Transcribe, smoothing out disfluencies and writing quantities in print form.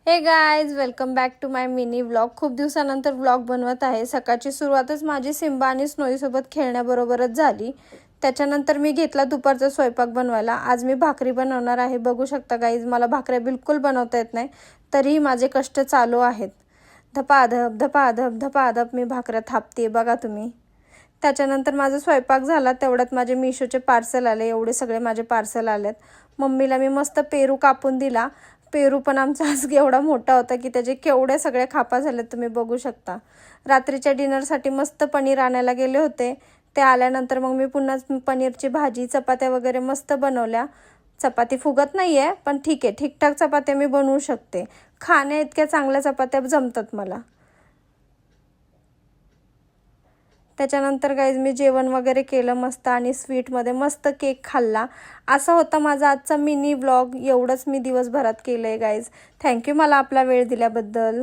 हे guys, welcome back to my mini vlog. खूप दिवसानंतर व्लॉग बनवत आहे। सकाळची सुरुवातच माझी सिम्बा आणि स्नोईसोबत खेळण्याबरोबरच झाली। त्याच्यानंतर मी घेतला दुपारचा स्वयंपाक बनवायला। आज मी भाकरी बनवणार आहे। बघू शकता गाइज, मला भाकऱ्या बिलकुल बनवता येत नाही, तरीही माझे कष्ट चालू आहेत। धपाधप धपाधप धपाधप मी भाकऱ्या थापते बघा तुम्ही। त्याच्यानंतर माझा स्वयंपाक झाला, तेवढ्यात माझे मिशोचे पार्सल आले। एवढे सगळे माझे पार्सल आलेत। मम्मीला मी मस्त पेरू कापून दिला। पेरू पण आमचा आज एवढा मोठा होता की त्याचे केवढे सगळे खापा झाले तुम्ही बघू शकता। रात्रीच्या डिनरसाठी मस्त पनीर आणायला गेले होते। ते आल्यानंतर मग मी पुन्हा पनीरची भाजी चपात्या वगैरे मस्त बनवल्या। चपाती फुगत नाही आहे, पण ठीक आहे, ठीकठाक चपात्या मी बनवू शकते। खाण्या इतक्या चांगल्या चपात्या जमतात मला। त्याच्यानंतर गाइज मी जेवण वगैरे केलं मस्त आणि स्वीटमध्ये मस्त केक खाल्ला। असा होता माझा आजचा मिनी व्लॉग। एवढंच मी दिवसभरात केलं आहे गाइज। थँक्यू मला आपला वेळ दिल्याबद्दल।